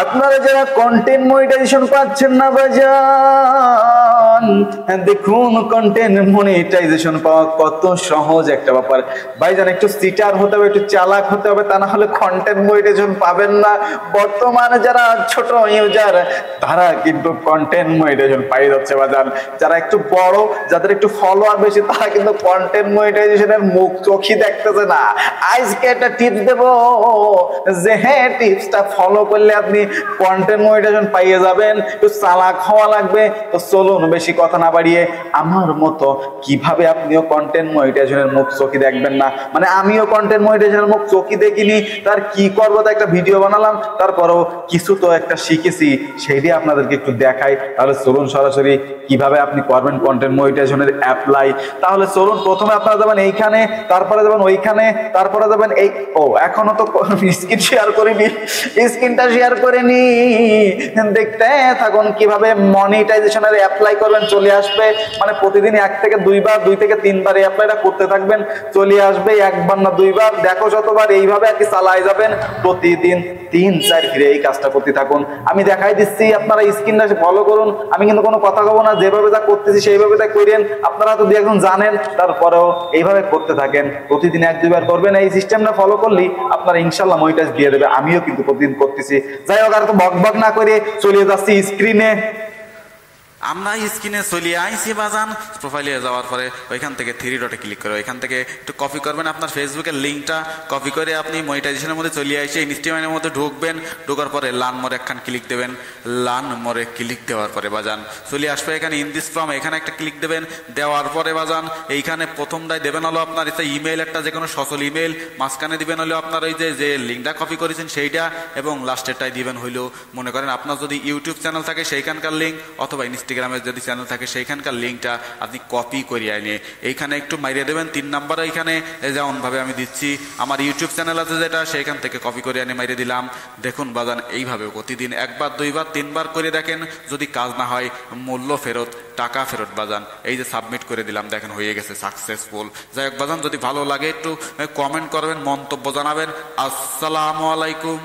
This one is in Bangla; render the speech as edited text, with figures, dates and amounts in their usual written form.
আপনারা যারা কন্টেন্ট মনিটাইজেশন পাচ্ছেন না ভাইজান, দেখুন কন্টেন্ট মনিটাইজেশন পাওয়া কত সহজ একটা ব্যাপার ভাইজান। একটু সিটার হতে হবে, একটু চালাক হতে হবে, তা না হলে কন্টেন্ট মনিটাইজেশন পাবেন না। বর্তমানে যারা ছোট ইউজার তারা কিন্তু কন্টেন্ট মনিটাইজেশন পাই যাচ্ছে ভাইজান। যারা একটু বড়, যাদের একটু ফলোয়ার বেশি, তারা কিন্তু কন্টেন্ট মনিটাইজেশনের মুখ চোখই দেখতেছে না। আজকে একটা টিপস দেবো, যে হ্যাঁ টিপসটা ফলো করলে আপনি কন্টেন্ট মনিটাইজেশন পাইয়ে যাবেন। একটু চালাক হওয়া লাগবে। তো চলুন বেশি কথা না বাড়িয়ে আমার মতো কিভাবে আপনিও কন্টেন্ট মনিটাইজেশনের মুখ চোখই দেখবেন না, মানে আমিও কন্টেন্ট মনিটাইজেশনের মুখ চোখই দেখিনি, তার কি করবো, তো একটা ভিডিও বানালাম, তারপরেও কিছু তো একটা শিখেছি, সেইটাই আপনাদেরকে একটু দেখাই। তাহলে চলুন সরাসরি কিভাবে আপনি করবেন কন্টেন্ট মনিটাইজেশনের অ্যাপ্লাই। তাহলে চলুন, প্রথমে আপনারা যাবেন এইখানে, তারপরে যাবেন ওইখানে, তারপরে যাবেন এই এখনো তো স্ক্রিন শেয়ার করিনি, স্ক্রিনটা শেয়ার করে নি, দেখতে থাকুন কিভাবে মনিটাইজেশনের অ্যাপ্লাই করবেন। চলে আসবে, মানে প্রতিদিন 1 থেকে 2 বার, 2 থেকে 3 বার এই অ্যাপ্লাইটা করতে থাকবেন, চলে আসবে। 1 বার না 2 বার, দেখো যতবার এইভাবে আর কি চালাই যাবেন, প্রতিদিন 3-4 ফিরে এই কাজটা করতে থাকুন। আমি দেখাই দিচ্ছি, আপনারা স্ক্রিনটা ফলো করুন। আমি কিন্তু কোনো কথা কব না, যেভাবে যা করতেছি সেইভাবে তা করেন। আপনারা তো 2-1 জানেন, তারপরেও এইভাবে করতে থাকেন। প্রতিদিন 1-2 বার করবেন, এই সিস্টেমটা ফলো করলেই আপনারা ইনশাল্লাহ মনিটাইজ দিয়ে দেবে। আমিও কিন্তু প্রতিদিন করতেছি। যাই হোক, আর তো বক না করে চলে যাচ্ছি স্ক্রিনে। আমরা স্ক্রিনে চলে আইসি বাজান। প্রোফাইলে যাওয়ার পরে ওইখান থেকে 3 ডটে ক্লিক করে ওইখান থেকে একটু কপি করবেন আপনার ফেসবুকের লিঙ্কটা। কপি করে আপনি মনিটাইজেশনের মধ্যে চলে আসে ইনস্টাগ্রামের মধ্যে ঢুকবেন। ঢোকার পরে লার্ন মোরে একখান ক্লিক দেবেন। লার্ন মোরে ক্লিক দেওয়ার পরে বাজান চলে আসবে এখানে ইন দিস ফর্ম, এখানে একটা ক্লিক দেবেন। দেওয়ার পরে বাজান এইখানে প্রথমটাই দেবেন হলো আপনার এটা ইমেল, একটা যে কোনো সচল ইমেল। মাঝখানে দিবেন হলো আপনার ওই যে লিঙ্কটা কপি করেছেন সেইটা, এবং লাস্টেরটাই দিবেন হইলো মনে করেন আপনার যদি ইউটিউব চ্যানেল থাকে সেইখানকার লিঙ্ক, অথবা ইনস্টাগ্রামের যদি চ্যানেল থাকে সেইখানকার লিঙ্কটা আপনি কপি করিয়ে নিয়ে এইখানে একটু মারিয়ে দেবেন। 3 নাম্বার এইখানে যেমনভাবে আমি দিচ্ছি, আমার ইউটিউব চ্যানেল আছে যেটা, সেইখান থেকে কপি করে আনি মারিয়ে দিলাম। দেখুন বাজান এইভাবে প্রতিদিন 1 বার 2 বার 3 বার করে দেখেন, যদি কাজ না হয় মূল্য ফেরত, টাকা ফেরত বাজান। এই যে সাবমিট করে দিলাম, দেখেন হয়ে গেছে সাকসেসফুল। যাই হোক বাজান, যদি ভালো লাগে একটু কমেন্ট করবেন, মন্তব্য জানাবেন। আসসালামু আলাইকুম।